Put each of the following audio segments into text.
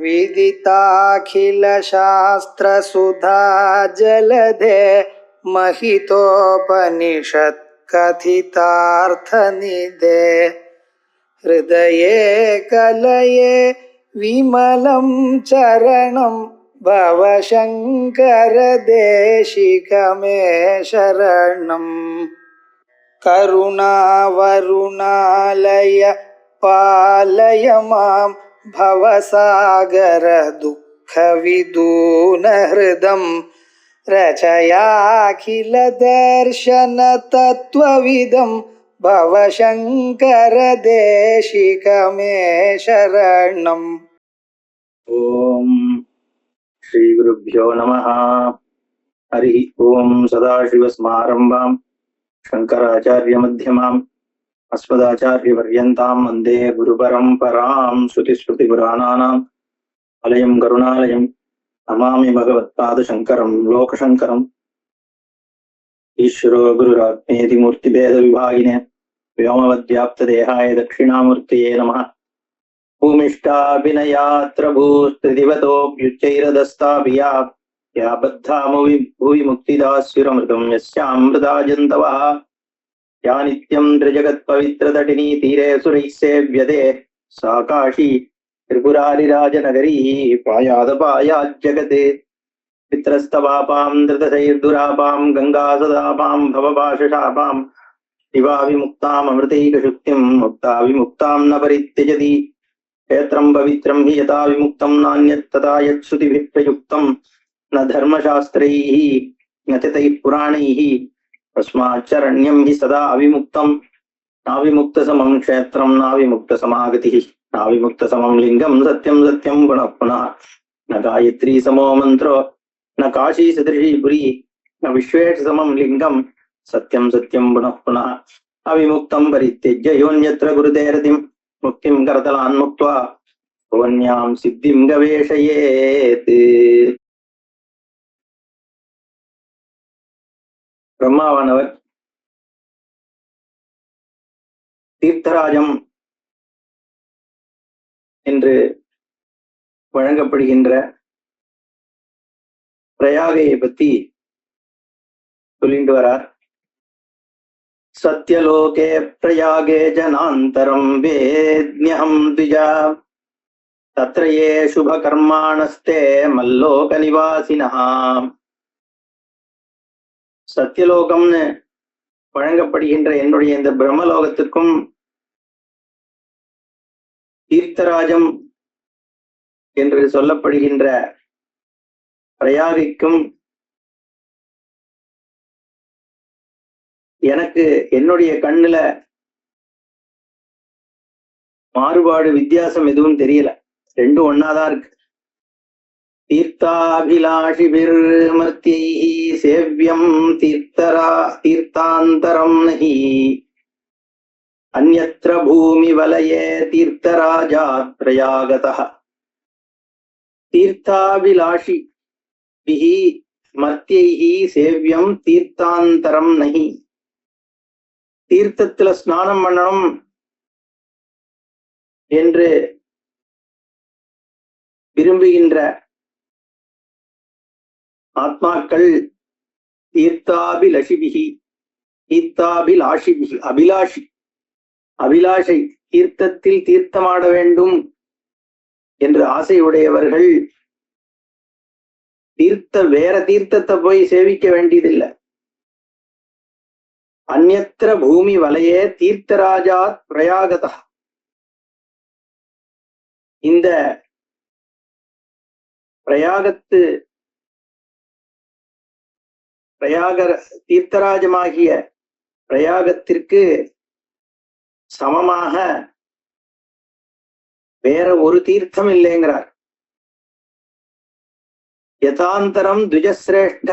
विदिताखिलशास्त्रसुधा जलधे महितोपनिषत् कथितार्थनिधे हृदये कलये विमलं चरणं भवशङ्कर देशिकमे शरणम् करुणावरुणालय पालय मां भवसागर दुःखविदूनहृदं रचयाखिल दर्शन तत्त्वविदं भवशङ्कर देशिकमे शरणम्। ओम श्री गुरुभ्यो नमः। हरि ओम। सदाशिवसमारंभां शंकराचार्य मध्यमाम् अस्मदाचार्यपर्यन्तां वन्दे गुरुपरम्परां। श्रुतिस्मृतिपुराणानाम् आलयं करुणालयं नमामि भगवत्पादशङ्करं लोकशङ्करम्। ईश्वरो गुरुरात्मेति मूर्तिभेदविभागिने व्योमवद्व्याप्तदेहाय दक्षिणामूर्तये नमः। भूमिष्ठाभिनयात्र भूस्त्रिदिवतोऽप्युच्चैरदस्ताभिया या बद्धा भुवि मुक्तिदास्युरमृतं यस्यामृता जन्तवः या नित्यं त्रिजगत्पवित्रतटिनी तीरे सुरैः सेव्यते सा काशी त्रिपुरारिराजनगरी पायादपायाज्जगते पित्रस्तपापां धृतशैर्दुरापां गङ्गासदापां भवपाशशापां शिवा विमुक्तामृतैकशुक्तिं मुक्ता विमुक्तां न परित्यजति। क्षेत्रं पवित्रं हि यथा विमुक्तं नान्यत्तथा यच्छ्रुतिभिः प्रयुक्तं न धर्मशास्त्रैः न च तैः पुराणैः तस्माच्चरण्यं हि सदा अविमुक्तं। नाविमुक्तसमं क्षेत्रं नाविमुक्तसमागतिः नाविमुक्तसमं लिङ्गं सत्यं सत्यं पुनः पुनः। न गायत्री समो मन्त्रो न काशी सदृशी पुरी न विश्वेशसमं लिङ्गं सत्यं सत्यं पुनः पुनः। अविमुक्तं परित्यज्य योऽन्यत्र गुरुतेरतिं मुक्तिं करतलान् मुक्त्वा भुवन्यां सिद्धिं गवेषयेत्। பிரம்மாவானவர் தீர்த்தராஜம் என்று வழங்கப்படுகின்ற பிரயாகையை பத்தி சொல்லிட்டு வரார். சத்யலோகே பிரயாகே ஜனாந்தரம் வேத்யஹம் த்விஜா தத்ரயே சுபகர்மாணஸ்தே மல்லோக நிவாசினஹ. சத்தியலோகம்னு வழங்கப்படுகின்ற என்னுடைய இந்த பிரம்மலோகத்துக்கும் தீர்த்தராஜம் என்று சொல்லப்படுகின்ற பிரயாகைக்கும் எனக்கு என்னுடைய கண்ணுல மாறுபாடு வித்தியாசம் எதுவும் தெரியல. ரெண்டும் ஒன்னாதான் இருக்கு. தீர்த்தாபிலாஷிபிர்மத்யைஹி சேவ்யம் தீர்த்தாந்தரம் நஹி அன்யத்ர பூமி வலயே தீர்த்தராஜாத் பிரயாகதः. தீர்த்தாபிலாஷி பிஹி மத்யைஹி சேவ்யம் தீர்த்தாந்தரம் நஹி. தீர்த்தத்துல ஸ்நானம் பண்ணணும் என்று விரும்புகின்ற ஆத்மாக்கள் தீர்த்தாபிலஷிபிஹி தீர்த்தாபிலாஷிபிஹி அபிலாஷை தீர்த்தத்தில் தீர்த்தமாட வேண்டும் என்று ஆசையுடையவர்கள் வேற தீர்த்தத்தை போய் சேவிக்க வேண்டியதில்லை. அந்யத்ர பூமி வலையே தீர்த்தராஜாத் பிரயாகதः. இந்த பிரயாக தீர்த்தராஜமாகிய பிரயாகத்திற்கு சமமாக வேற ஒரு தீர்த்தம் இல்லைங்கிறார். யதாந்தரம் த்விஜஸ்ரேஷ்ட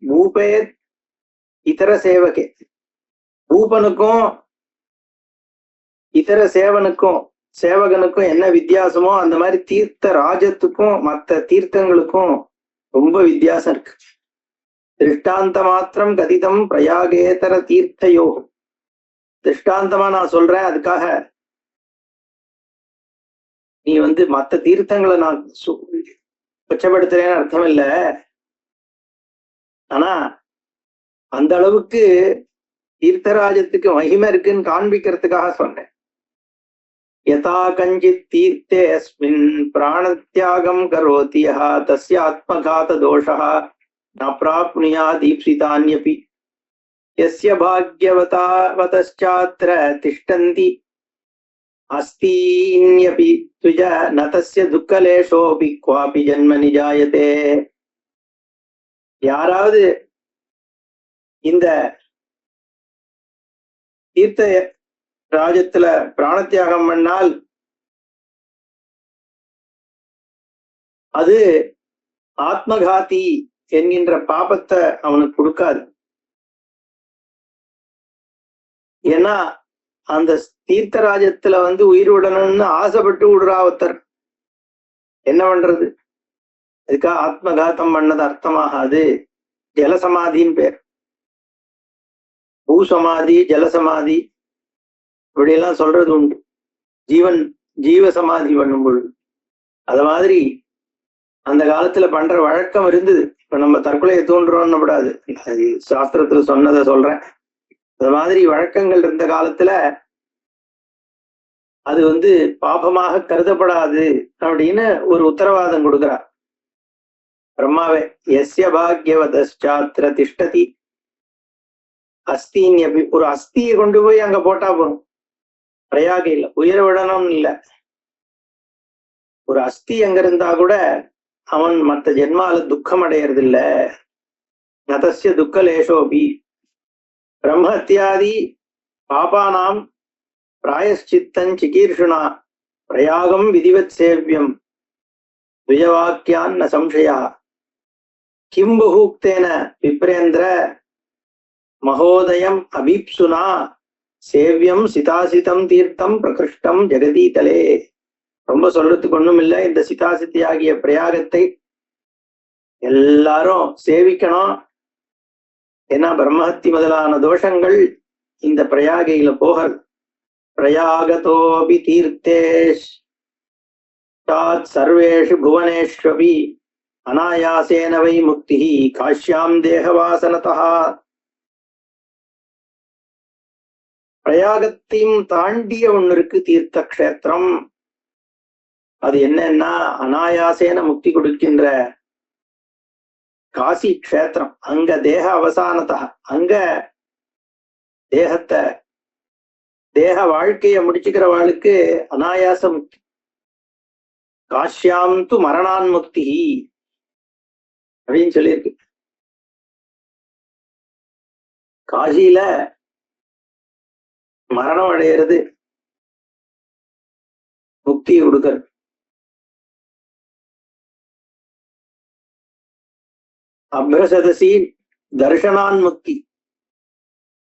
பூபேத் இதர சேவகே. பூபனுக்கும் இதர சேவகனுக்கும் என்ன வித்தியாசமோ அந்த மாதிரி தீர்த்த ராஜத்துக்கும் மற்ற தீர்த்தங்களுக்கும் ரொம்ப வித்தியாசம் இருக்கு. திருஷ்டாந்த மாத்திரம் கதிதம் பிரயாகேதர தீர்த்தையோ. திருஷ்டாந்தமா நான் சொல்றேன், அதுக்காக நீ மத்த தீர்த்தங்களை நான் கொச்சப்படுத்துறேன்னு அர்த்தம் இல்ல. ஆனா அந்த அளவுக்கு தீர்த்தராஜத்துக்கு மகிமை இருக்குன்னு காண்பிக்கிறதுக்காக சொன்னேன். யதா கஞ்சித் தீர்த்தே அஸ்மின் பிராணத்யாகம் கரோதி யஹ தஸ்ய ஆத்மகாத தோஷः ந பிராப்னுயாத் தீப்சிதான்யபி யஸ்ய பாக்யவதாவதச்சாத்ர திஷ்டந்தி அஸ்தீன்யபி துஜ ந தஸ்ய துக்கலேஷோபி க்வாபி ஜன்மனி ஜாயதே. யாராவது இந்த தீர்த்த ராஜத்துல பிராணத்தியாகம் பண்ணால் அது ஆத்மகாதி என்கின்ற பாபத்தை அவனுக்கு கொடுக்காது. ஏன்னா அந்த தீர்த்தராஜத்துல உயிர் விடணும்னு ஆசைப்பட்டு விடுறா ஒருத்தர், என்ன பண்றது? அதுக்காக ஆத்மகாத்தம் பண்ணது அர்த்தமாகாது. ஜலசமாதின்னு பேர். பூசமாதி, ஜலசமாதி இப்படியெல்லாம் சொல்றது உண்டு. ஜீவ சமாதி பண்ணும் பொழுது அது மாதிரி அந்த காலத்துல பண்ற வழக்கம் இருந்தது. இப்ப நம்ம தற்கொலையை தூண்டுறோம்னு கூடாது, சாஸ்திரத்துல சொன்னதை சொல்றேன். அது மாதிரி வழக்கங்கள் இருந்த காலத்துல அது பாபமாக கருதப்படாது அப்படின்னு ஒரு உத்தரவாதம் கொடுக்கிறார் பிரம்மாவே. எஸ்ய பாக்யவதாத்ர திஷ்டதி அஸ்தின். ஒரு அஸ்தியை கொண்டு போய் அங்க போட்டா போதும், பிரயாக இல்ல, உயிர விடணும் இல்ல. ஒரு அஸ்தி அங்க இருந்தா கூட அவன் மற்ற ஜென்மால துக்கம் அடையறது இல்ல. நதஸ்ய துக்கலேஷோபி பிரம்மஹத்யாதி பாபானாம் பிராயஷ்சித்தம் சிகீர்ஷுனா பிரயாகம் விதிவத் சேவ்யம் துஜவாக்கியான் ந சம்சயா கிம் பகூக்தேன விப்ரேந்திர மகோதயம் அபீப்சுனா சேவியம் சிதாசிதம் தீர்த்தம் பிரகிருஷ்டம் ஜெகதீதலே. ரொம்ப சொல்றதுக்கு ஒண்ணும் இல்லை. இந்த சிதாசித்தி ஆகிய பிரயாகத்தை எல்லாரும் சேவிக்கணும். ஏன்னா பிரம்மஹத்தி முதலான தோஷங்கள் இந்த பிரயாகையில போகிறது. பிரயாகதோபி தீர்த்தேஷ் சர்வேஷு புவனேஷ்வபி அநாயாசேன வை முக்தி காஷ்யாம் தேகவாசனதா. பிரயாகத்தையும் தாண்டிய ஒண்ணு இருக்கு தீர்த்த கஷேத்திரம். அது என்னன்னா அனாயாசேன முக்தி கொடுக்கின்ற காசி கஷேத்திரம். அங்க தேக அவசானதா, அங்க தேக வாழ்க்கைய முடிச்சுக்கிற வாழ்க்கை அனாயாச முக்தி. காஷ்யாம் து மரணான் முக்தி அப்படின்னு சொல்லியிருக்கு. காசியில மரணம் அடையிறது முக்தி கொடுக்கிறது. அப்ரசதசி தர்ஷனான் முக்தி,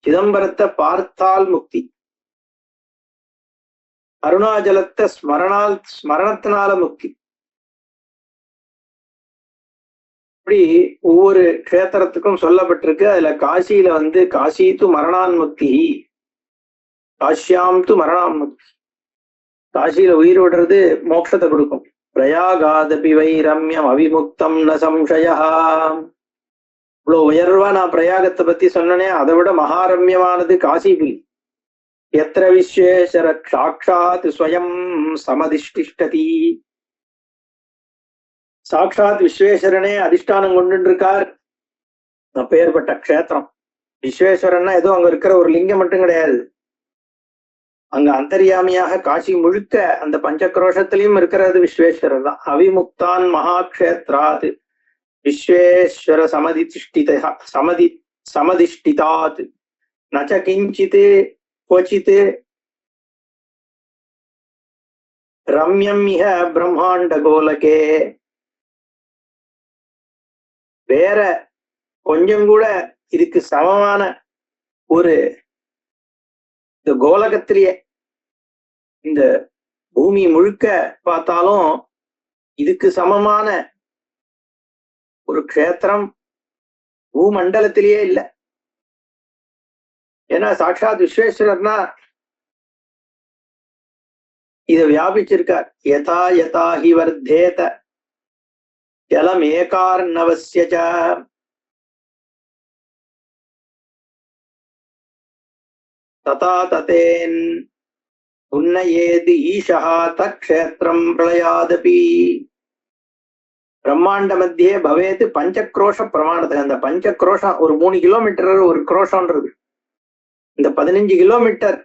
சிதம்பரத்தை பார்த்தால் முக்தி. அருணாச்சலத்தை ஸ்மரணத்தினால முக்தி. இப்படி ஒவ்வொரு கஷேத்திரத்துக்கும் சொல்லப்பட்டிருக்கு. அதுல காசியில காசி து மரணான் முக்தி, காஷ்யாம் து மரணான் முக்தி. காசியில உயிர் விடுறது மோட்சத்தை கொடுக்கும். பிரயாகாதபி வை ரம்யம் அவிமுக்தம் ந சம்சயா. இவ்வளவு உயர்வா நான் பிரயாகத்தை பத்தி சொன்னனே, அதை விட மகாரம்யமானது காசிபுரி. எத்திர விஸ்வேஸ்வர சாட்சாத் ஸ்வயம் சமதிஷ்டிஷ்டதி. சாட்சாத் விஸ்வேஸ்வரனே அதிஷ்டானம் கொண்டு இருக்கார். அப்பேற்பட்ட க்ஷேத்திரம். விஸ்வேஸ்வரன்னா ஏதோ அங்க இருக்கிற ஒரு லிங்கம் மட்டும் கிடையாது. அங்க அந்தர்யாமியாக காசி முழுக்க அந்த பஞ்சக்ரோஷத்திலையும் இருக்கிறது விஸ்வேஸ்வரர் தான். அவிமுக்தான் மகாக்ஷேத்ராத் விஸ்வேஸ்வர சமதிஷ்டிதாத் நச்ச கிஞ்சித் क्वचित् ரம்யம் இஹ பிரம்மாண்ட கோலகே. வேற கொஞ்சம் கூட இதுக்கு சமமான ஒரு இந்த கோலகத்திலேயே இந்த பூமி முழுக்க பார்த்தாலும் இதுக்கு சமமான ஒரு க்ஷேத்திரம் பூமண்டலத்திலேயே இல்லை. ஏன்னா சாட்சாத் விஸ்வேஸ்வரர்னா இதை வியாபிச்சிருக்கார். யதா யதா ஹி வர்தேத ஜலம் ஏகார்ணவஸ்ய ச ததா ததேன் உன்னயேது ஈஷா தக்ஷேத்திரம் பிரளயாதபி பிரம்மாண்ட மத்தியே பவேது பஞ்சக்ரோஷ பிரமாணத்துக்கு. அந்த பஞ்சக்ரோஷம் ஒரு 3 கிலோமீட்டர் ஒரு குரோஷம்ன்றது. இந்த 15 கிலோமீட்டர்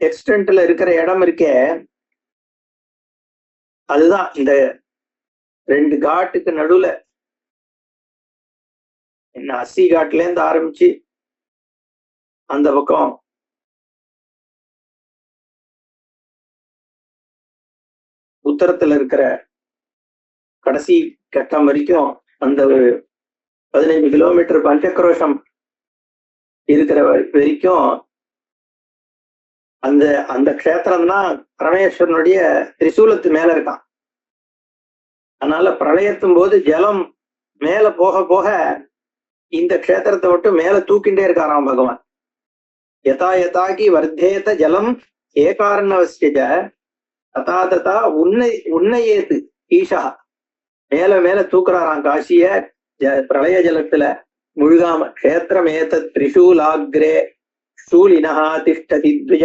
எக்ஸ்டென்ட்ல இருக்கிற இடம் இருக்கே, அதுதான் இந்த 2 காட்டுக்கு நடுவுல. என்ன அஸ்ஸி காட்டுல இருந்து ஆரம்பிச்சு அந்த பக்கம் உத்தரத்துல இருக்கிற கடைசி கட்டம் வரைக்கும் அந்த ஒரு 15 கிலோமீட்டர் பஞ்சக்ரோஷம் இருக்கிற வரைக்கும் அந்த அந்த க்ஷேத்திரம் தான் பரமேஸ்வரனுடைய திரிசூலத்து மேல இருக்கான். அதனால பிரளயத்தும் போது ஜலம் மேல போக போக இந்த க்ஷேத்திரத்தை மட்டும் மேல தூக்கிண்டே இருக்காராம் பகவான். யதா யதாகி வர்த்தேத ஜலம் ஏகாரணவஸ்ய ததா ததா உன்னையேது ஈஷா. மேல மேல தூக்குறாராம் காசிய பிரளய ஜலத்துல முழுகாம. க்ஷேத்திரமேதத் திரிசூலாக்ரே சூலினஹா திஷ்டதி த்விஜ.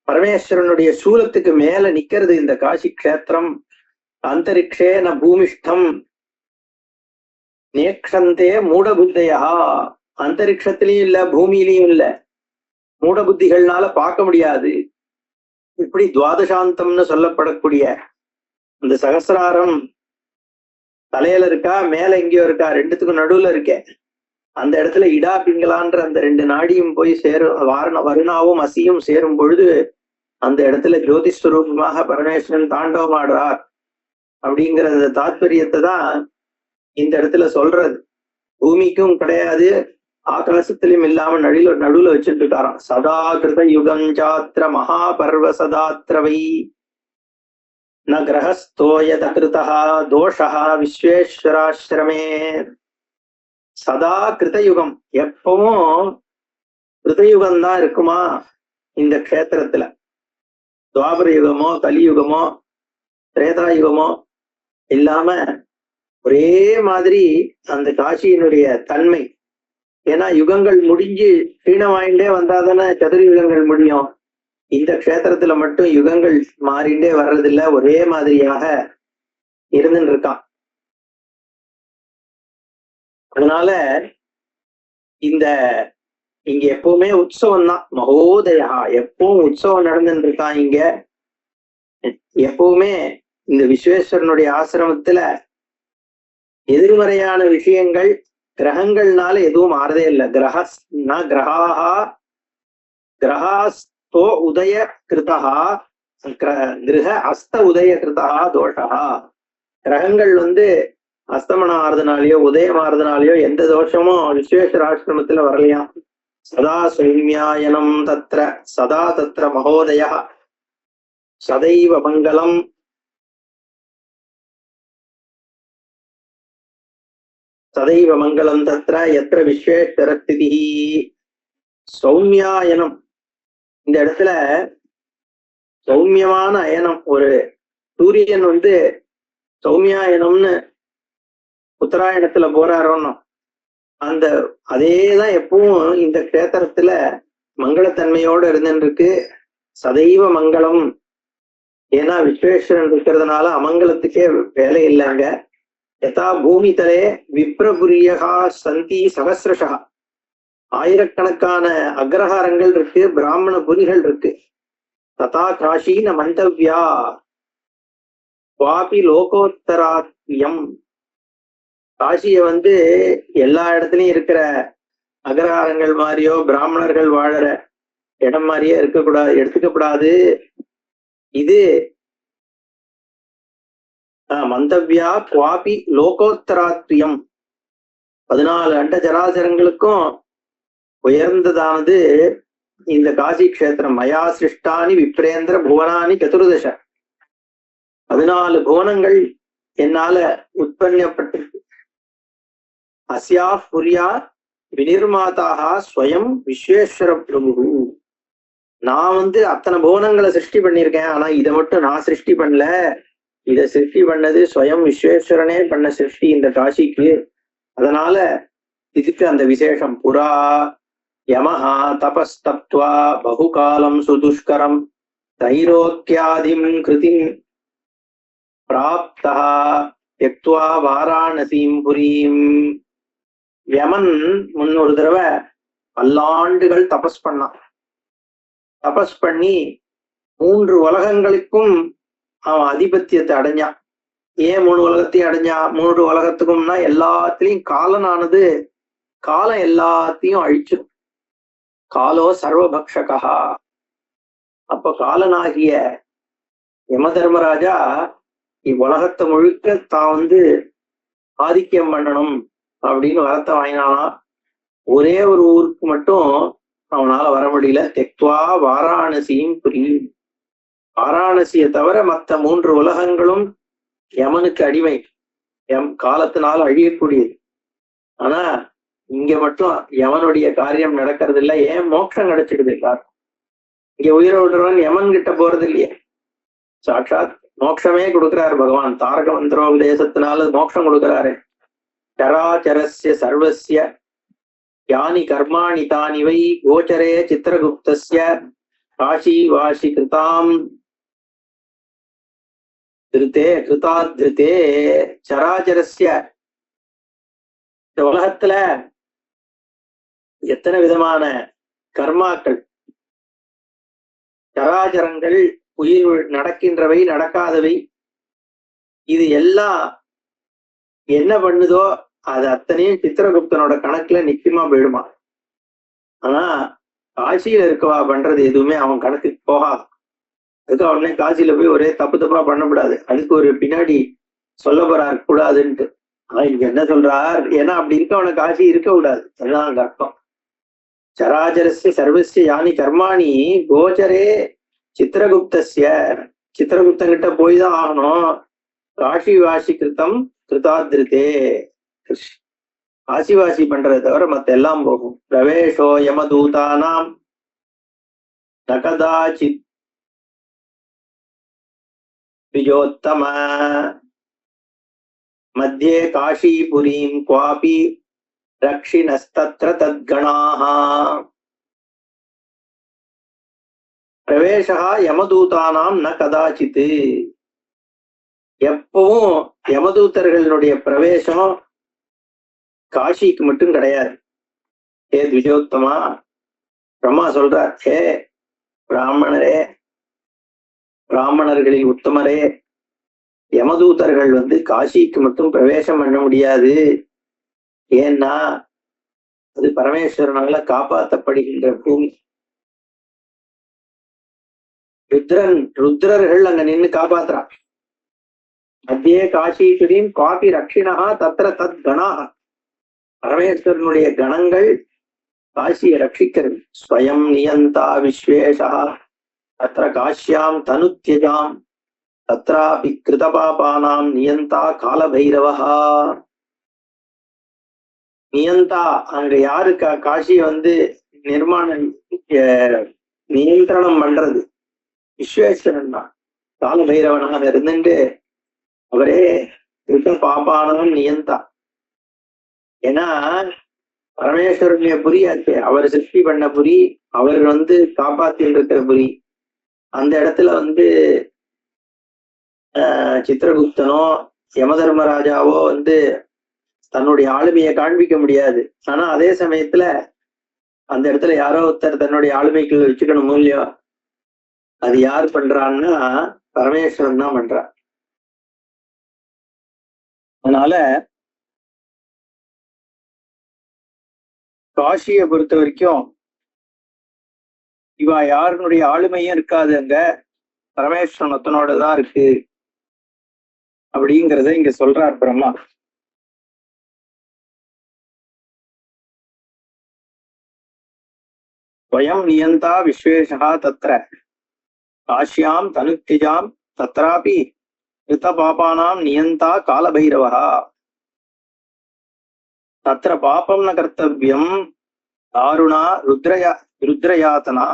பரமேஸ்வரனுடைய சூலத்துக்கு மேல நிக்கிறது இந்த காசி க்ஷேத்திரம். அந்தரிக்ஷேன பூமிஷ்டம் நேக்ஷந்தே மூடபுத்தையா. அந்தரிக்ஷத்திலையும் இல்ல பூமியிலையும் இல்ல, மூடபுத்திகள்னால பார்க்க முடியாது. இப்படி துவாதசாந்தம்னு சொல்லப்படக்கூடிய இந்த சகசிராரம் தலையில இருக்கா, மேல எங்கேயோ இருக்கா, ரெண்டுத்துக்கும் நடுவுல இருக்கே. அந்த இடத்துல இடா பிங்களான்ற அந்த 2 நாடியும் போய் சேரும், வருணாவும் அசியும் சேரும் பொழுது அந்த இடத்துல ஜோதிஸ்வரூபமாக பரமேஸ்வரன் தாண்டவம் ஆடுறார் அப்படிங்கிற தாத்பரியத்தை தான் இந்த இடத்துல சொல்றது. பூமிக்கும் கிடையாது, ஆகாசத்திலும் இல்லாம நடுவுல வச்சுட்டு இருக்காராம். சதா கிருத யுகம் சாத்திர மகாபர்வ சதாத்திரவை ந கிரகஸ்தோயத கிருதா தோஷா விஸ்வேஸ்வராசிரமே. சதா கிருதயுகம், எப்பவும் கிருதயுகம் தான் இருக்குமா இந்த க்ஷேத்திரத்துல. துவாபர யுகமோ கலியுகமோ திரேதாயுகமோ இல்லாம ஒரே மாதிரி அந்த காசியினுடைய தன்மை. ஏன்னா யுகங்கள் முடிஞ்சு கீணமாயிண்டே வந்தாதானே சதுர்யுகங்கள் முடியும். இந்த க்ஷேத்திரத்துல மட்டும் யுகங்கள் மாறிண்டே வர்றதில்ல, ஒரே மாதிரியாக இருந்துட்டு இருக்கான். அதனால இங்க எப்பவுமே உற்சவம் தான். மகோதயா, எப்பவும் உற்சவம் நடந்துட்டு இருக்கான் இங்க. எப்பவுமே இந்த விஸ்வேஸ்வரனுடைய ஆசிரமத்துல எதிர்மறையான விஷயங்கள் கிரகங்கள்னால எதுவும் மாறதே இல்லை. கிரகாஸ்தோ உதய கிருதா கிரக அஸ்த உதய கிருதா தோஷா. கிரகங்கள் அஸ்தமனம் ஆறுதுனாலயோ உதயம் ஆறுதுனாலயோ எந்த தோஷமும் விஸ்வேஸ்வர ஆசிரமத்துல வரலையாம். சதா சௌமியாயனம் தத்ர சதா தத்ர மகோதய சதைவ மங்களம். சதைவ மங்களம் தத்ர எத்திர விஸ்வேஸ்வர ஸ்திதி. சௌமியாயனம், இந்த இடத்துல சௌமியமான அயனம். ஒரு சூரியன் சௌமியாயனம்னு உத்தராயணத்துல போறாரோன்னு அந்த அதேதான் எப்பவும் இந்த க்ஷேத்திரத்துல மங்களத்தன்மையோடு இருந்துருக்கு. சதைவ மங்களம், ஏன்னா விஸ்வேஸ்வரன் இருக்கிறதுனால அமங்கலத்துக்கே வேலை இல்லைங்க. யதா பூமி தலே விப்ரபுரியகா சந்தி சகசிரஷா. ஆயிரக்கணக்கான அக்ரஹாரங்கள் இருக்கு, பிராமண புரிகள் இருக்கு. ததா காஷீன மந்தவ்யா வாபி லோகோத்தராத்யம். காசிய எல்லா இடத்துலயும் இருக்கிற அக்ரஹாரங்கள் மாதிரியோ பிராமணர்கள் வாழற இடம் மாதிரியே எடுத்துக்கப்படாது. இது மந்தவ்யா குவாபி லோகோத்தராத்யம். 14 அண்ட ஜராசரங்களுக்கும் உயர்ந்ததானது இந்த காசி க்ஷேத்திரம். மயா சிருஷ்டானி விப்ரேந்திர புவனானி சதுர்தச. 14 புவனங்கள் என்னால உற்பத்தியப்பட்டிருக்கு. அஸ்யா புரியா வினிர்மாதாக ஸ்வயம் விஸ்வேஸ்வர பிரபு. நான் அத்தனை புவனங்களை சிருஷ்டி பண்ணியிருக்கேன், ஆனா இதை மட்டும் நான் சிருஷ்டி பண்ணல. இதை சிருஷ்டி பண்ணது ஸ்வயம் விஸ்வேஸ்வரனே பண்ண சிருஷ்டி இந்த காசிக்கு. அதனால இதுக்கு அந்த விசேஷம். புரா யமஹா தபஸ்தப்த்வா பகுகாலம் சுதுஷ்கரம் தைரோக்கியாதிம் கிருதிம் பிராப்தா யக்த்வா வாராணசீம் புரீம். யமன் முன்னொரு தடவை பல்லாண்டுகள் தபஸ் பண்ணான். தபஸ் பண்ணி 3 உலகங்களுக்கும் அவன் ஆதிபத்தியத்தை அடைஞ்சான். ஏன் 3 உலகத்தையும் அடைஞ்சான்? 3 உலகத்துக்கும்னா எல்லாத்திலையும் காலனானது காலம் எல்லாத்தையும் அழிச்சிடும். காலோ சர்வபக்ஷகா. அப்ப காலனாகிய யம தர்மராஜா இவ்வுலகத்தை முழுக்க தான் ஆதிக்கம் பண்ணணும் அப்படின்னு வரத்தை வாங்கினானா. ஒரே ஒரு ஊருக்கு மட்டும் அவனால வர முடியல. தெக்வா வாராணசியும் புரியும். வாராணசியை தவிர மற்ற 3 உலகங்களும் யமனுக்கு அடிமை, காலத்தினால் அழியக்கூடியது. ஆனா இங்க மட்டும் யமனுடைய காரியம் நடக்கிறது இல்லை. ஏன்? மோட்சம் கிடைச்சிடுது எல்லாரும். இங்க உயிரை விடுறவன் யமன் கிட்ட போறது இல்லையே. சாட்சாத் மோட்சமே கொடுக்கிறாரு பகவான். தாரக மந்திரோபதேசத்தினால மோட்சம் கொடுக்கிறாரு. சராச்சரஸ்ய சர்வஸ்ய யானி கர்மாணி தானிவை கோச்சரே சித்திரகுப்தஸ்ய காஷி வாஷி கிருதாம் திருத்தே கிருதாத்ருத்தே. சராச்சரஸ்ய, இந்த உலகத்துல எத்தனை விதமான கர்மாக்கள், சராச்சரங்கள், உயிர் நடக்கின்றவை நடக்காதவை, இது எல்லாம் என்ன பண்ணுதோ அது அத்தனையும் சித்திரகுப்தனோட கணக்குல நிச்சயமா போயிடுமா. ஆனா காசியில இருக்கவா பண்றது எதுவுமே அவன் கணக்குக்கு போகாது. அதுக்கு உடனே காசியில போய் ஒரே தப்பு தப்பா பண்ணக்கூடாது. அதுக்கு ஒரு பின்னாடி சொல்ல போறாரு கூடாதுன்ட்டு. ஆனா இங்க என்ன சொல்றார்? ஏன்னா அப்படி இருக்கவனை காசி இருக்க கூடாது. அதுதான் அங்க அர்த்தம். சராச்சரஸ்ய சர்வஸ்ய யானி கர்மாணி கோச்சரே சித்திரகுப்தஸ்ய. சித்திரகுப்தன் கிட்ட போய் தான் ஆகணும். காஷி வாசி கிருத்தம் கிருதாதிருத்தே. காசிவாசி பண்றதை தவிர மத்த எல்லாம் போகும். பிரவேசோ யமதூதானாம் நகதாச்சித் விஜோத்தம மத்தியே காஷீபுரீம் குவாபி ரக்ஷிணஸ்தத்ர தத்கணாஹ. பிரவேசா யமதூதானாம் ந கதாச்சித். எப்பவும் யமதூதர்களுடைய பிரவேசம் காஷிக்கு மட்டும் கிடையாது. ஏ திவிஜோத்தமா, பிரம்மா சொல்றார், ஏ பிராமணரே, பிராமணர்களில் உத்தமரே, யமதூதர்கள் காசிக்கு மட்டும் பிரவேசம் பண்ண முடியாது. ஏன்னா அது பரமேஸ்வரனால காப்பாற்றப்படுகின்ற பூமி. ருத்ரர்கள் அங்க நின்று காப்பாத்துறான். மத்தியே காஷீபுரீம் காபி ரக்ஷிணா தத்ர தத் கணாக. பரமேஸ்வரனுடைய கணங்கள் காசியை ரட்சிக்கிறது. ஸ்வயம் நியந்தா விஸ்வேஷா தத்ர காஷ்யாம் தனுத்யஜாம் தத்ராபி கிருதபாபானாம் நியந்தா காலபைரவஹா. நியந்தா, அங்க யாரு காசியை நிர்மாணம் நியந்திரணம் பண்றது? விஸ்வேஸ்வரன் தான். காலபைரவனாக இருந்துட்டு அவரே கிருத பாபானம் நியந்தா. ஏன்னா பரமேஸ்வரனுடைய புரியாச்சு. அவர் சிருஷ்டி பண்ண புரி, அவர் காப்பாத்தின்னு இருக்கிற புரி. அந்த இடத்துல சித்திரகுப்தனோ யமதர்மராஜாவோ தன்னுடைய ஆளுமையை காண்பிக்க முடியாது. ஆனா அதே சமயத்துல அந்த இடத்துல யாரோ ஒருத்தர் தன்னுடைய ஆளுமைக்குள்ள வச்சுக்கணும் இல்லையோ. அது யார் பண்றான்னா பரமேஸ்வரன் தான் பண்றான். அதனால காசியை பொறுத்த வரைக்கும் இவா யாருனுடைய ஆளுமையும் இருக்காது, அங்க பரமேஸ்வரன் ஒத்தனோட தான் இருக்கு அப்படிங்கிறத இங்க சொல்றார் பிரம்மா. ஸ்வயம் நியந்தா விஸ்வேஷா தத்ர காஷ்யாம் தனுத்திஜாம் தத்ராபி கிருத பாபானாம் நியந்தா காலபைரவஹா. தத்ர பாபம் ந கர்த்தவ்யம் தாருணா ருத்ரயாத்தனா.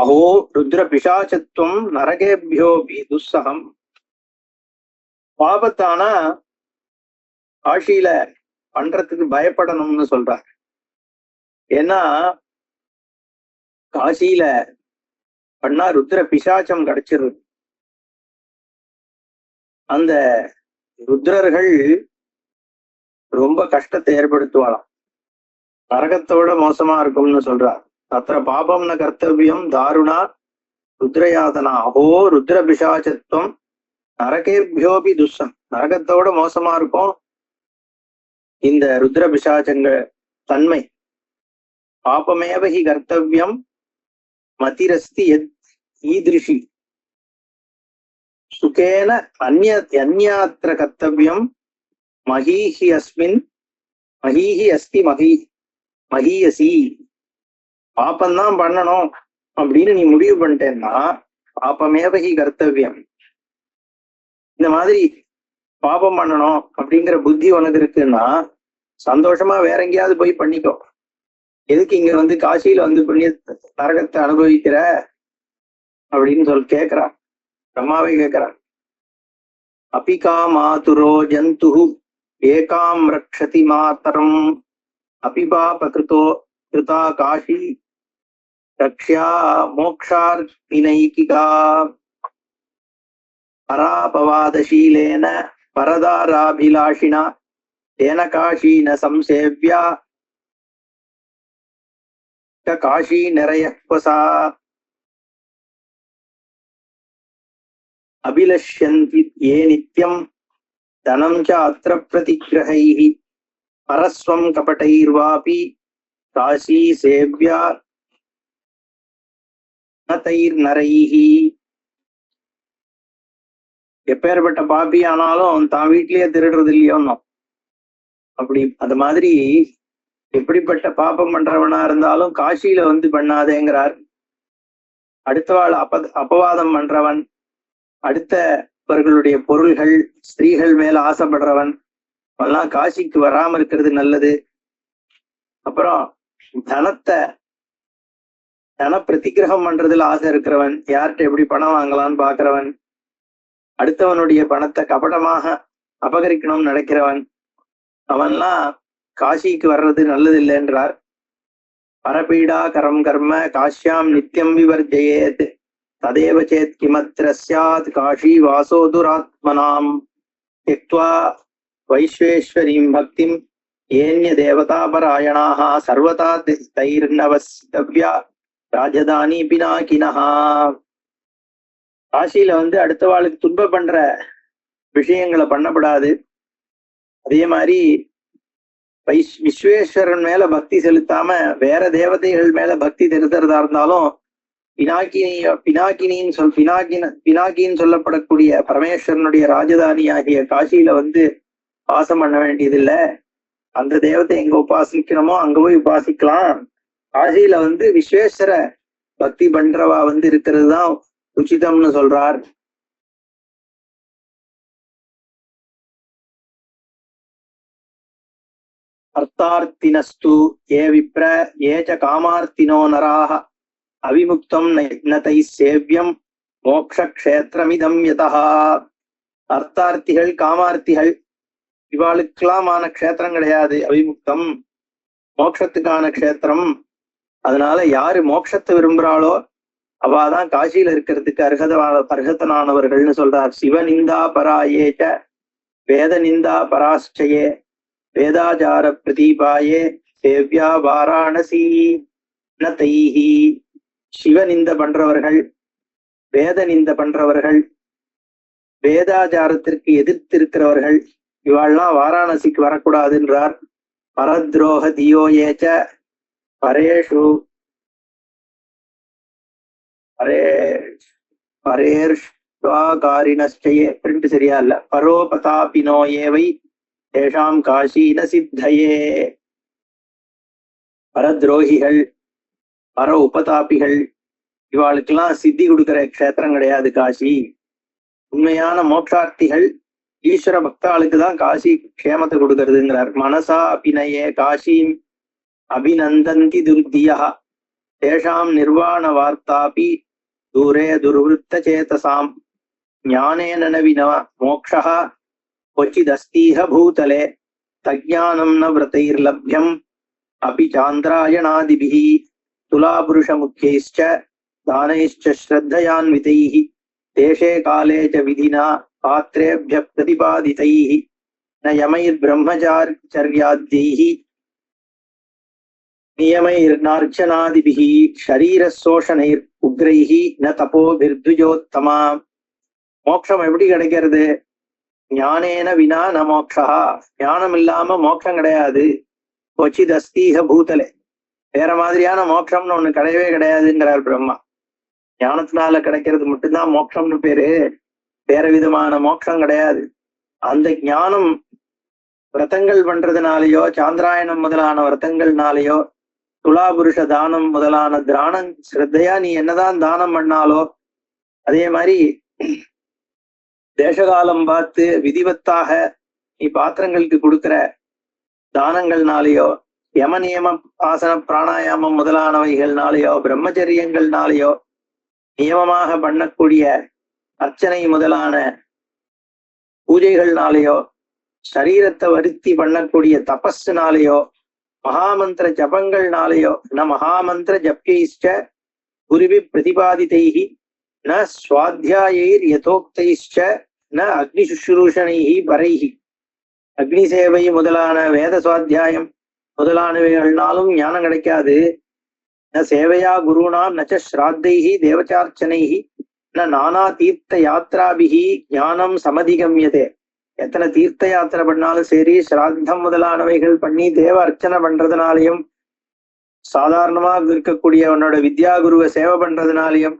அஹோ ருத்ர பிசாச்சத்துவம் நரகேபியோபி துஸ்ஸகம். பாபத்தானா காஷியில பண்றதுக்கு பயப்படணும்னு சொல்றார். ஏன்னா காசியில பண்ணா ருத்ர பிசாச்சம் கிடைச்சிருது. அந்த ருத்ரர்கள் ரொம்ப கஷ்டத்தை ஏற்படுத்துவாளாம், நரகத்தோட மோசமா இருக்கும்னு சொல்றார். தத்திர பாபம்ன கர்த்தவியம் தாருணா ருத்ரயாதனா. அஹோ ருத்ர பிசாச்சத்துவம் நரகேபியோபி துஷ்சம். நரகத்தோட மோசமா இருக்கும் இந்த ருத்ர பிசாச்சங்கள் தன்மை. பாபமேவஹி கர்த்தவியம் மதிரஸ்தி ஈதிருஷி சுகேன அந்யாத்திர கர்த்தவியம் மகீஹி அஸ்மின் மகீஹி அஸ்தி மகீயசி. பாப்பந்தான் பண்ணணும் அப்படின்னு நீ முடிவு பண்ணிட்டேன்னா பாப்பமேவஹி கர்த்தவியம், இந்த மாதிரி பாபம் பண்ணணும் அப்படிங்கிற புத்தி உனக்கு இருக்குன்னா சந்தோஷமா வேற எங்கேயாவது போய் பண்ணிக்கோ. எதுக்கு இங்க வந்து காசியில வந்து புண்ணிய நரகத்தை அனுபவிக்கிற அப்படின்னு கேக்குறான். பிரம்மாவே கேக்குறான். அபிகா மாதுரோ ஜந்து ஏகாம் ரக்ஷதி மாதரம் அபிபா பகிருதோ கிருதா காஷி ரக்ஷ்யா மோக்ஷார்த்தினைகிகா பராபவாதசீலேன பரதாராபிலாஷினா தேன காஷீன சம்சேவ்யா காஷி நிரயக்வசா அபிலஷ்யந்தி ஏ நித்யம் தனம் ச அத்ர பிரதிக்ரஹைஹி பரஸ்வம் கபடைர்வாபி காஷி சேவ்யா நதைர் நரைஹி. எப்பேற்பட்ட பாப்பி ஆனாலும் தான் வீட்லயே திருடுறது இல்லையோன்னோ அப்படி. அது மாதிரி எப்படிப்பட்ட பாப்பம் பண்றவனா இருந்தாலும் காசியில வந்து பண்ணாதேங்கிறார். அடுத்தவாள் அபவாதம் பண்றவன், அடுத்தவர்களுடைய பொருள்கள் ஸ்திரீகள் மேல ஆசைப்படுறவன் எல்லாம் காசிக்கு வராம இருக்கிறது நல்லது. அப்புறம் தன பிரதிகிரகம் பண்றதுல ஆசை இருக்கிறவன், யார்கிட்ட எப்படி பணம் வாங்கலாம்னு பாக்குறவன், அடுத்தவனுடைய பணத்தை கபடமாக அபகரிக்கணும்னு நினைக்கிறவன், அவன்லாம் காசிக்கு வர்றது நல்லது இல்லைன்றார். பரபீடா கரம் கர்ம காஷ்யாம் நித்தியம் விவர்ஜயேத் ததேவ சேத் கிமத்ர ஸ்யாத் காஷி வாசோ துராத்மனாம் த்யக்த்வா வைஸ்வேஸ்வரீம் பக்திம் ஏன்ய தேவதாபராயணாः சர்வதா தைர்நவஸ்தவ்யா ராஜதானி பினாகினஹா. காசியில வந்து அடுத்த வாழ்க்கு துன்ப பண்ற விஷயங்களை பண்ணப்படாது. அதே மாதிரி விஸ்வேஸ்வரன் மேல பக்தி செலுத்தாம வேற தேவதைகள் மேல பக்தி செலுத்துறதா இருந்தாலும் பினாக்கின்னு சொல்லப்படக்கூடிய பரமேஸ்வரனுடைய ராஜதானி ஆகிய காசியில வந்து வாசம் பண்ண வேண்டியதில்லை. அந்த தேவத்தை எங்க உபாசிக்கணுமோ அங்க போய் உபாசிக்கலாம். காசியில வந்து விஸ்வேஸ்வர பக்தி பண்றவா வந்து இருக்கிறது தான் உச்சிதம்னு சொல்றார். அர்த்தார்த்தினஸ்து ஏ விப்ர ஏச்ச காமார்த்தினோ நராக அவிமுக்தம் நதை சேவ்யம் மோக்ஷக்ஷேத்திரமிதம் யதா. அர்த்தார்த்திகள் காமார்த்திகள் இவாளுக்கெல்லாமான க்ஷேத்திரம் கிடையாது அவிமுக்தம், மோட்சத்துக்கான க்ஷேத்திரம். அதனால யாரு மோட்சத்தை விரும்புறாளோ அவாதான் காசியில இருக்கிறதுக்கு அர்ஹதனானவர்கள்னு சொல்றார். சிவநிந்தா பராயேச்ச வேத நிந்தா பராஷ்டயே வேதாச்சார பிரதீபாயே சேவ்யா வாராணசி நதைஹி. சிவநிந்த பண்றவர்கள், வேத நிந்த பண்றவர்கள், வேதாச்சாரத்திற்கு எதிர்த்து இருக்கிறவர்கள் இவாள்லாம் வாராணசிக்கு வரக்கூடாதுன்றார். பரத்ரோக தியோ ஏச்ச பரேஷு பரேர்ஷ்வாகாரிணஸ்டயே. பிரிண்ட் சரியா இல்ல. பரோபதாபினோ ஏவை தேஷாம் காஷீன சித்தயே. பரத்ரோகிகள், பர உபதாபிகள் இவாளுக்கெல்லாம் சித்தி கொடுக்கிற க்ஷேத்திரம் கிடையாது காசி. உண்மையான மோட்சார்த்திகள் ஈஸ்வர பக்தாளுக்கு தான் காசி க்ஷேமத்தை கொடுக்கறதுங்கிறார். மனசா அபிநயே காஷீம் அபிநந்தந்தி துர்தியா தேஷாம் நிர்வாண வார்த்தாபி தூரே துர்வృத்த சேதசாம் ஞானேன ந வினா மோக்ஷः क्वचिदस्तीह भूतले तज्ञानं न व्रतैर्लभ्यम् अपि चान्द्रायणादिभिः तुलापुरुषमुख्यैश्च दानैश्च श्रद्धयान्वितैः देशे काले च विधिना पात्रेभ्यः प्रतिपादितैः न यमैर्ब्रह्मचर्याद्यैः नियमैर्नार्चनादिभिः शरीरशोषणैर् उग्रैः न तपोभिर्द्विजोत्तमा மோட்சம் எப்படி கிடைக்கிறது? ஞானேன வினா ந மோக்ஷா, ஞானம் இல்லாம மோட்சம் கிடையாது. கொச்சித் அஸ்தீஹ பூதலே, வேற மாதிரியான மோட்சம்னு ஒண்ணு கிடையவே கிடையாதுங்கிறார் பிரம்மா. ஞானத்தினால கிடைக்கிறது மட்டும்தான் மோட்சம்னு பேரு, வேற விதமான மோட்சம் கிடையாது. அந்த ஞானம் விரதங்கள் பண்றதுனாலயோ, சாந்திராயணம் முதலான விரதங்கள்னாலேயோ, துலாபுருஷ தானம் முதலான திராணம் ஸ்ரத்தையா நீ என்னதான் தானம் பண்ணாலோ, அதே மாதிரி தேசகாலம் பார்த்து விதிவத்தாக நீ பாத்திரங்களுக்கு கொடுக்கிற தானங்கள்னாலேயோ, யம நியம ஆசன பிராணாயாமம் முதலானவைகள்னாலேயோ, பிரம்மச்சரியங்கள்னாலேயோ, நியமமாக பண்ணக்கூடிய அர்ச்சனை முதலான பூஜைகள்னாலேயோ, சரீரத்தை வருத்தி பண்ணக்கூடிய தபஸ்னாலேயோ, மகாமந்திர ஜபங்கள்னாலேயோ, ந மகாமந்திர ஜப்யைஷ்ட குருவி பிரதிபாதிதைஹி ந ஸ்வாத்தியாயைர் யதோக்தைஷ்ட ந அக்னி சுஷ்ரூஷணைஹி பரைஹி, அக்னி சேவை முதலான வேத சுவாத்தியாயம் முதலானவைகள்னாலும் ஞானம் கிடைக்காது. ந சேவையா குருணாம் நச்ச ஸ்ராத்தைஹி தேவச்சார்ச்சனைஹி ந நானா தீர்த்த யாத்ராபிஹி ஞானம் சமதிகம்யதே. எத்தனை தீர்த்த யாத்திரை பண்ணாலும் சரி, ஸ்ராத்தம் முதலானவைகள் பண்ணி தேவ அர்ச்சனை பண்றதுனாலையும், சாதாரணமாக இருக்கக்கூடிய உன்னோட வித்யா குருவை சேவை பண்றதுனாலையும்,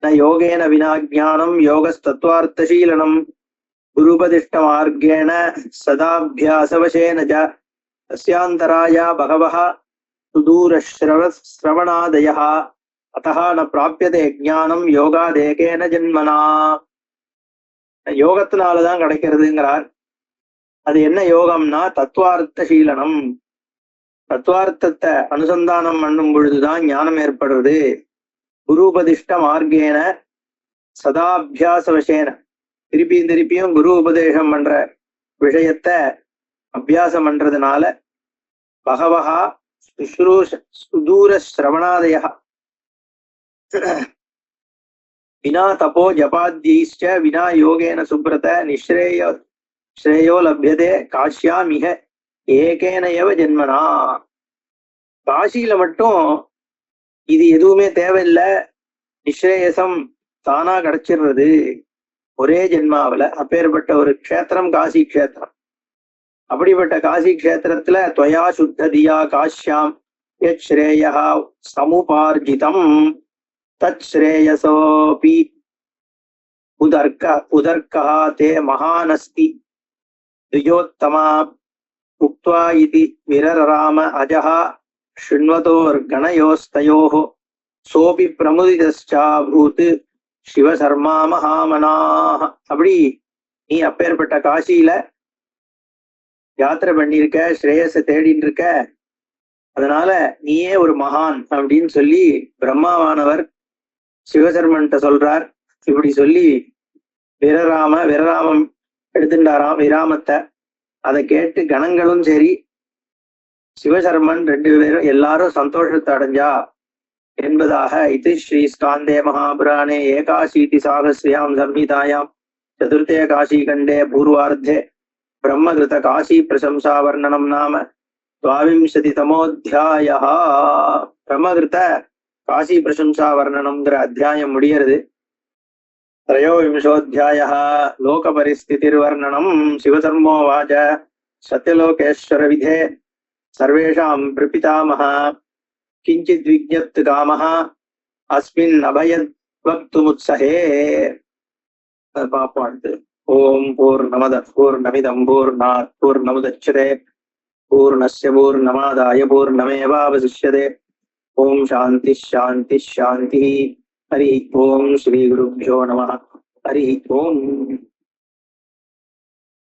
ந யோகேன வினா ஞானம் யோகஸ்தத்வார்த்தசீலனம் குருபதிஷ்ட மார்கேண சதாபியாசவசேன ஜ தஸ்யாந்தராயா பகவஹ சுதூர ஸ்ரவணாதயः அத்தஹ ந பிராப்யதே ஞானம் யோகாதேகேன ஜன்மனா. யோகத்தினாலதான் கிடைக்கிறதுங்கிறார். அது என்ன யோகம்னா தத்துவார்த்தசீலனம். தத்துவார்த்தத்தை அனுசந்தானம் பண்ணும் பொழுதுதான் ஞானம் ஏற்படுறது. குருபதிஷ்ட மார்கேன சதாபியாசவசேன, திருப்பியும் குரு உபதேசம் பண்ற விஷயத்த அபியாசம் பண்றதுனால, பகவஹா சுதூர ஸ்ரவணாதய வினா தபோ ஜபாத்யைஷ்ச வினா யோகேன சுப்ரத ஸ்ரேயோ லப்யதே காஷ்யாம் மிக ஏகேன ஏவ ஜென்மனா. காசியில மட்டும் இது எதுவுமே தேவையில்லை, நிஸ்ரேயசம் தானா கிடைச்சிடுறது ஒரே ஜென்மாவில. அப்பேற்பட்ட ஒரு க்ஷேத்திரம் காசி க்ஷேத்திரம். அப்படிப்பட்ட காசி க்ஷேத்திரத்துல துவயா சுத்ததியா காஷ்யாம் யத் ஸ்ரேயா சமுபார்ஜிதம் தத் ஸ்ரேயசோபி உதர்கா தே மகானஸ்தி த்விஜோத்தமா உக்த்வா இதி விரராம அஜஹ ஷிண்வதோர்கணயோஸ்தயோः சோபி பிரமுதிதஸ்சாபூத் சிவசர்மா மகாமனாஹ. அப்படி நீ அப்பேற்பட்ட காசியில யாத்திரை பண்ணியிருக்க, ஸ்ரேயஸை தேடின்னு இருக்க, அதனால நீயே ஒரு மகான் அப்படின்னு சொல்லி பிரம்மாவானவர் சிவசர்மன்ட்ட சொல்றார். இப்படி சொல்லி விரராமம் எடுத்துட்டாராம் விராமத்தை. அதை கேட்டு கணங்களும் சரி, சிவசர்மன் ரெண்டு பேரும் எல்லாரும் சந்தோஷத்தை அடைஞ்சா என்பதாக இது ஸ்ரீ ஸ்காந்தே மகாபுராணே ஏகாசீதி சாகஸ்யாம் சம்ஹிதாயாம் சதுர்த்தே காஷீகண்டே பூர்வார்த்தே பிரம்மகிருத காசி பிரசம்சா வர்ணனம் நாம द्वाविंशतितमोऽध्यायः. பிரம்மகிருத காசி பிரசம்சா வர்ணனம்ங்கிற அத்தியாயம் முடியறது. त्रयोविंशोऽध्यायः लोक परिस्थितिर्वर्णनम्. शिवधर्मोवाच सत्यलोकेश्वर विधे सर्वेषां प्रपितामह किञ्चिद्विज्ञप्त कामः अस्मिन् अभयद् वक्तुमुत्सहे. ओम पूर्णमदः पूर्णमिदं पूर्णात् पूर्णमुदच्यते पूर्णस्य पूर्णमादाय पूर्णमेवावशिष्यते. ओम शांति शांति शांति. हरि ओम श्री गुरुभ्यो नमः. हरि ओम.